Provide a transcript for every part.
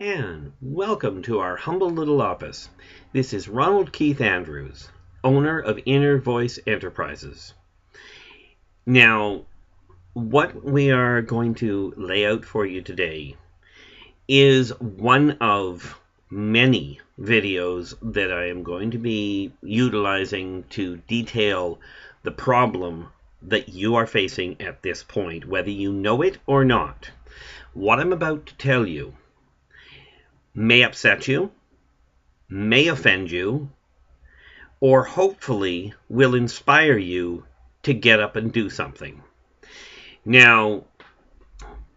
And welcome to our humble little office. This is Ronald Keith Andrews, owner of Inner Voice Enterprises. Now, what we are going to lay out for you today is one of many videos that I am going to be utilizing to detail the problem that you are facing at this point, whether you know it or not. What I'm about to tell you may upset you, may offend you, or hopefully will inspire you to get up and do something. Now,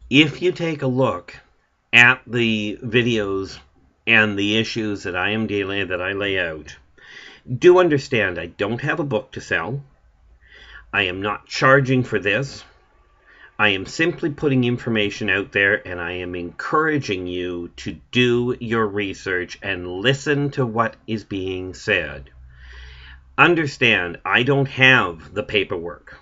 if you take a look at the videos and the issues that I lay out, do understand I don't have a book to sell. I am not charging for this. I am simply putting information out there, and I am encouraging you to do your research and listen to what is being said. Understand, I don't have the paperwork.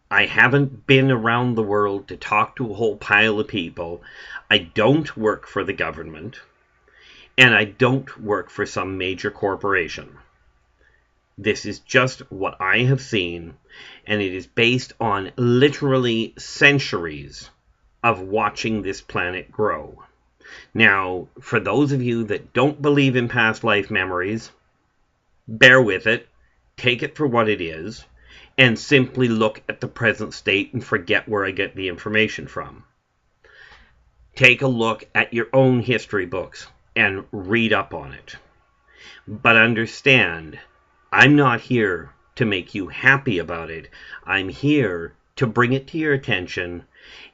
I haven't been around the world to talk to a whole pile of people. I don't work for the government, and I don't work for some major corporation. This is just what I have seen, and it is based on literally centuries of watching this planet grow. Now, for those of you that don't believe in past life memories, bear with it, take it for what it is, and simply look at the present state and forget where I get the information from. Take a look at your own history books and read up on it. But understand, I'm not here to make you happy about it. I'm here to bring it to your attention,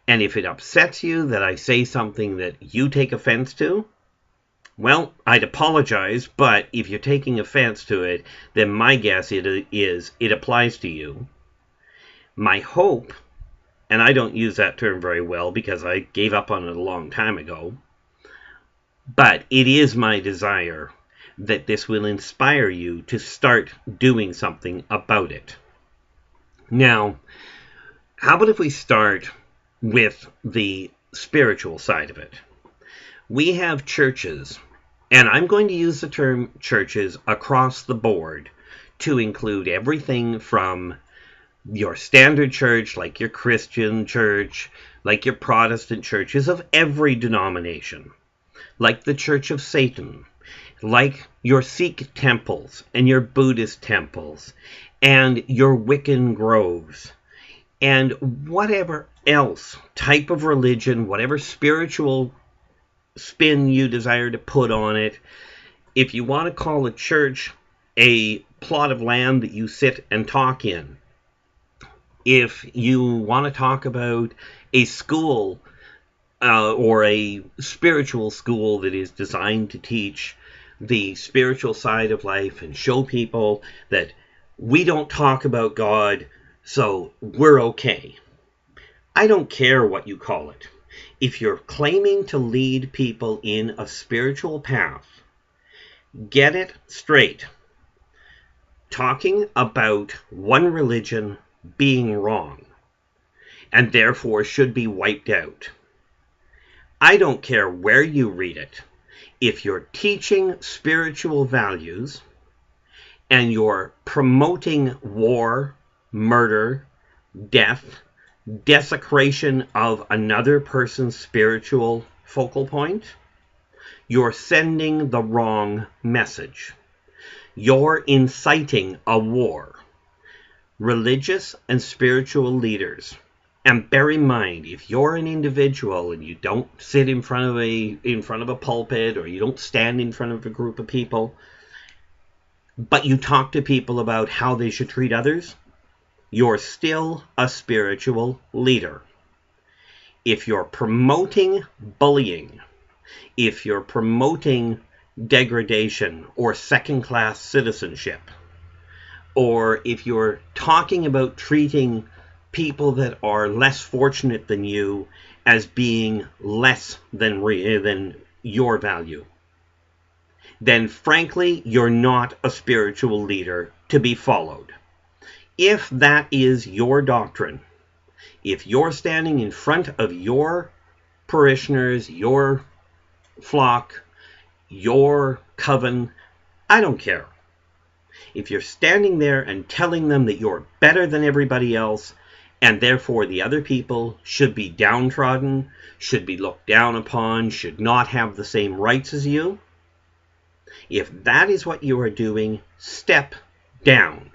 and if it upsets you that I say something that you take offense to, well, I'd apologize, but if you're taking offense to it, then my guess is it applies to you. My hope, and I don't use that term very well because I gave up on it a long time ago, but it is my desire that this will inspire you to start doing something about it. Now, how about if we start with the spiritual side of it? We have churches, and I'm going to use the term churches across the board to include everything from your standard church, like your Christian church, like your Protestant churches of every denomination, like the Church of Satan, like your Sikh temples and your Buddhist temples and your Wiccan groves and whatever else type of religion, whatever spiritual spin you desire to put on it. If you want to call a church a plot of land that you sit and talk in, if you want to talk about a school or a spiritual school that is designed to teach the spiritual side of life and show people that we don't talk about God, so we're okay. I don't care what you call it. If you're claiming to lead people in a spiritual path, get it straight. Talking about one religion being wrong and therefore should be wiped out. I don't care where you read it. If you're teaching spiritual values and you're promoting war, murder, death, desecration of another person's spiritual focal point, you're sending the wrong message. You're inciting a war. Religious and spiritual leaders, and bear in mind, if you're an individual and you don't sit in front of a pulpit, or you don't stand in front of a group of people, but you talk to people about how they should treat others, you're still a spiritual leader. If you're promoting bullying, if you're promoting degradation or second-class citizenship, or if you're talking about treating people that are less fortunate than you as being less than your value, then frankly, you're not a spiritual leader to be followed. If that is your doctrine, if you're standing in front of your parishioners, your flock, your coven, I don't care. If you're standing there and telling them that you're better than everybody else, and therefore the other people should be downtrodden, should be looked down upon, should not have the same rights as you, if that is what you are doing, step down.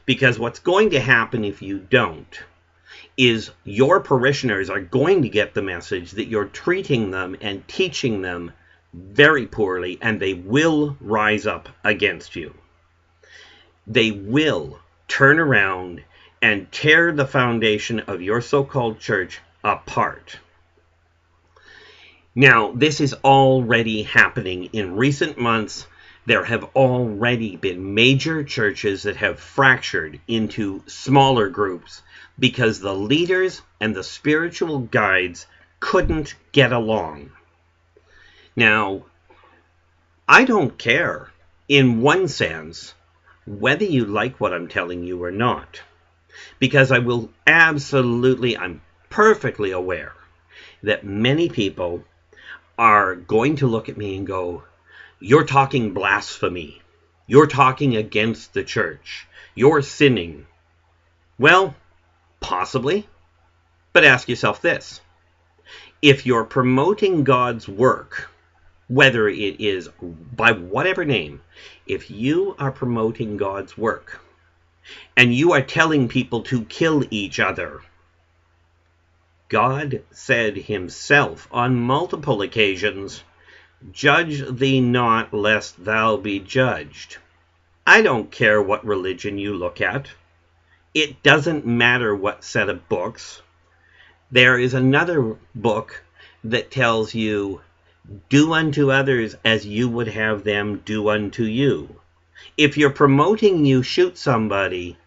Because what's going to happen if you don't is your parishioners are going to get the message that you're treating them and teaching them very poorly, and they will rise up against you. They will turn around and tear the foundation of your so-called church apart. Now, this is already happening. In recent months, there have already been major churches that have fractured into smaller groups because the leaders and the spiritual guides couldn't get along. Now, I don't care, in one sense, whether you like what I'm telling you or not, because I'm perfectly aware that many people are going to look at me and go, "You're talking blasphemy. You're talking against the church. You're sinning." Well, possibly, but ask yourself this. If you're promoting God's work, whether it is by whatever name, if you are promoting God's work and you are telling people to kill each other, God said himself on multiple occasions, "Judge thee not, lest thou be judged." I don't care what religion you look at. It doesn't matter what set of books. There is another book that tells you, "Do unto others as you would have them do unto you." If you're promoting you shoot somebody,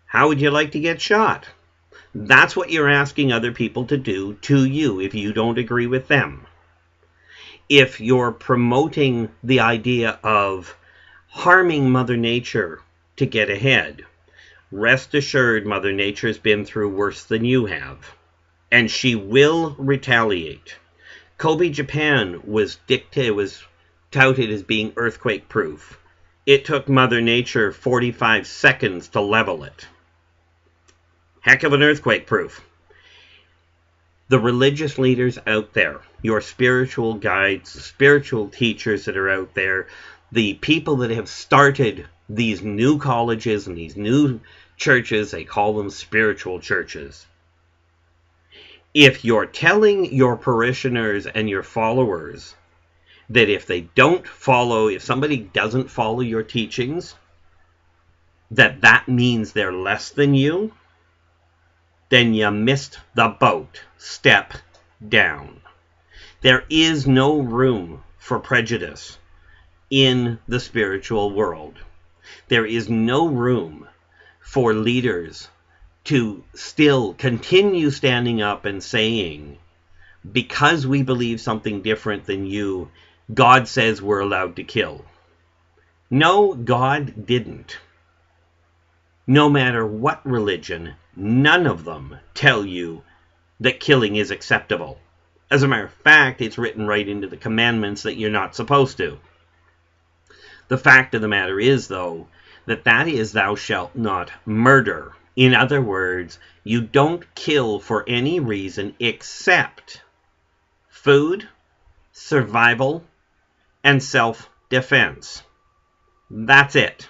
how would you like to get shot? That's what you're asking other people to do to you if you don't agree with them. If you're promoting the idea of harming Mother Nature to get ahead, rest assured Mother Nature's been through worse than you have, and she will retaliate. Kobe, Japan was touted as being earthquake-proof. It took Mother Nature 45 seconds to level it. Heck of an earthquake-proof. The religious leaders out there, your spiritual guides, spiritual teachers that are out there, the people that have started these new colleges and these new churches, they call them spiritual churches. If you're telling your parishioners and your followers that if somebody doesn't follow your teachings, that means they're less than you, then you missed the boat. Step down. There is no room for prejudice in the spiritual world. There is no room for leaders to still continue standing up and saying, because we believe something different than you, God says we're allowed to kill. No, God didn't. No matter what religion, none of them tell you that killing is acceptable. As a matter of fact, it's written right into the commandments that you're not supposed to. The fact of the matter is, though, that is thou shalt not murder. In other words, you don't kill for any reason except food, survival, and self-defense. That's it.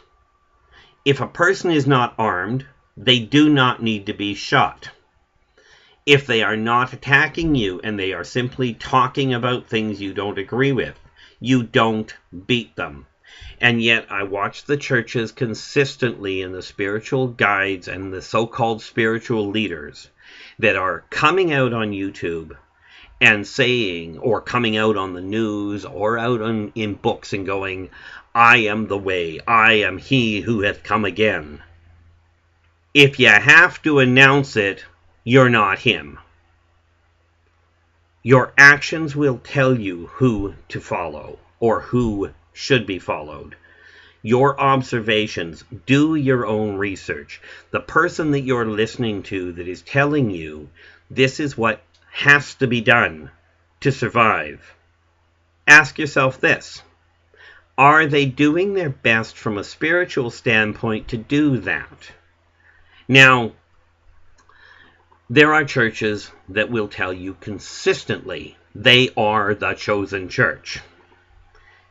If a person is not armed, they do not need to be shot. If they are not attacking you and they are simply talking about things you don't agree with, you don't beat them. And yet I watch the churches consistently and the spiritual guides and the so-called spiritual leaders that are coming out on YouTube and saying, or coming out on the news or out in books and going, "I am the way, I am he who hath come again." If you have to announce it, you're not him. Your actions will tell you who to follow or who should be followed. Your observations, do your own research. The person that you're listening to that is telling you this is what has to be done to survive, ask yourself this. Are they doing their best from a spiritual standpoint to do that? Now, there are churches that will tell you consistently they are the chosen church.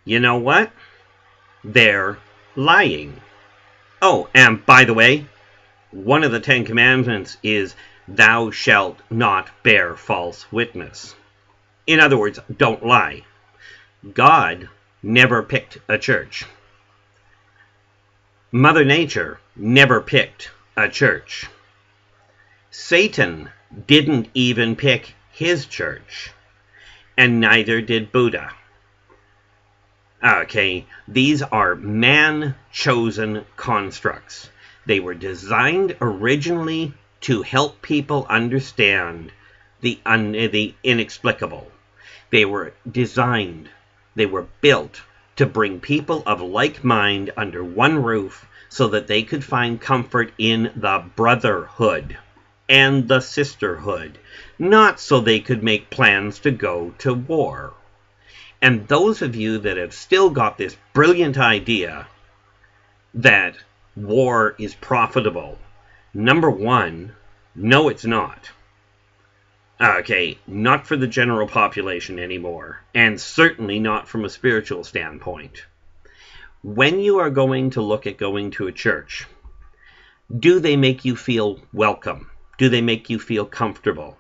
You know what? They're lying. Oh, and by the way, one of the 10 Commandments is, thou shalt not bear false witness. In other words, don't lie. God never picked a church. Mother Nature never picked a church. Satan didn't even pick his church, and neither did Buddha. Okay, these are man-chosen constructs. They were designed originally to help people understand the inexplicable. They were designed, they were built to bring people of like mind under one roof so that they could find comfort in the brotherhood and the sisterhood, not so they could make plans to go to war. And those of you that have still got this brilliant idea that war is profitable, number one, no, it's not. Okay, not for the general population anymore, and certainly not from a spiritual standpoint. When you are going to look at going to a church, do they make you feel welcome? Do they make you feel comfortable?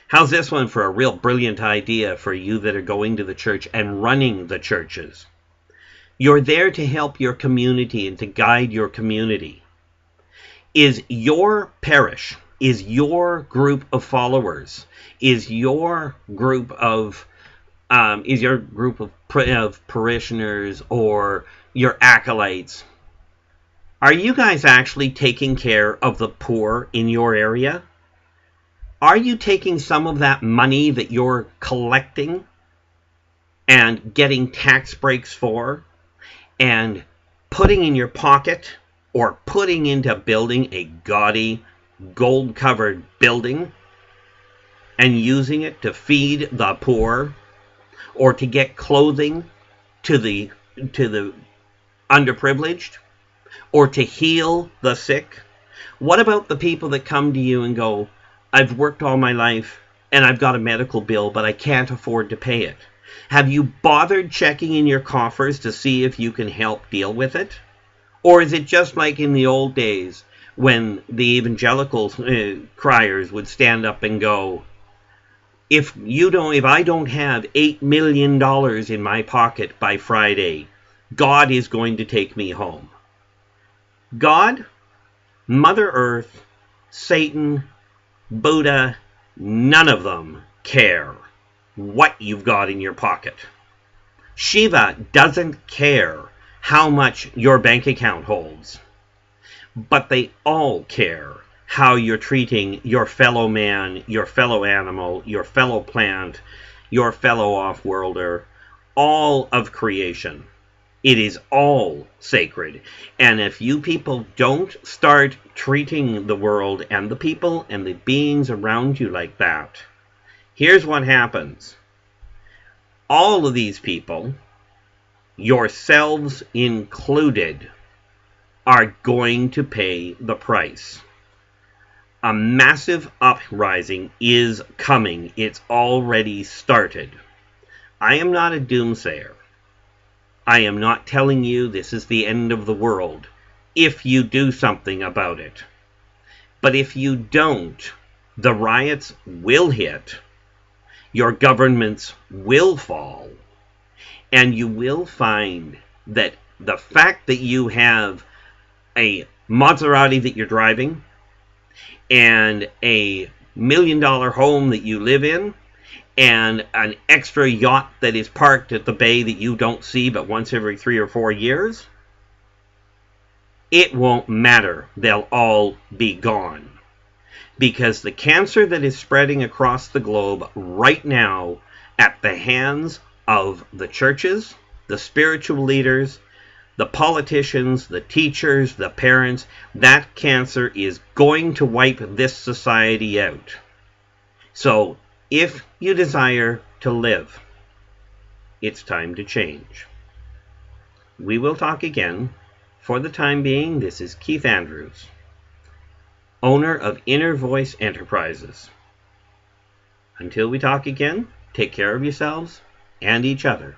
How's this one for a real brilliant idea for you that are going to the church and running the churches? You're there to help your community and to guide your community. Is your parish, is your group of followers, is your group of parishioners or your acolytes, are you guys actually taking care of the poor in your area? Are you taking some of that money that you're collecting and getting tax breaks for and putting in your pocket or putting into building a gaudy, gold-covered building and using it to feed the poor or to get clothing to the underprivileged or to heal the sick? What about the people that come to you and go, I've worked all my life and I've got a medical bill, but I can't afford to pay it? Have you bothered checking in your coffers to see if you can help deal with it? Or is it just like in the old days when the evangelical criers would stand up and go, if I don't have $8 million in my pocket by Friday, God is going to take me home? God, Mother Earth, Satan, Buddha, none of them care what you've got in your pocket. Shiva doesn't care how much your bank account holds. But they all care how you're treating your fellow man, your fellow animal, your fellow plant, your fellow off-worlder, all of creation. It is all sacred. And if you people don't start treating the world and the people and the beings around you like that, here's what happens. All of these people, yourselves included, are going to pay the price. A massive uprising is coming. It's already started. I am not a doomsayer. I am not telling you this is the end of the world if you do something about it. But if you don't, the riots will hit, your governments will fall, and you will find that the fact that you have a Maserati that you're driving and a $1 million home that you live in and an extra yacht that is parked at the bay that you don't see but once every 3 or 4 years, it won't matter. They'll all be gone. Because the cancer that is spreading across the globe right now at the hands of the churches, the spiritual leaders, the politicians, the teachers, the parents, that cancer is going to wipe this society out. So, if you desire to live, it's time to change. We will talk again. For the time being, this is Keith Andrews, owner of Inner Voice Enterprises. Until we talk again, take care of yourselves and each other.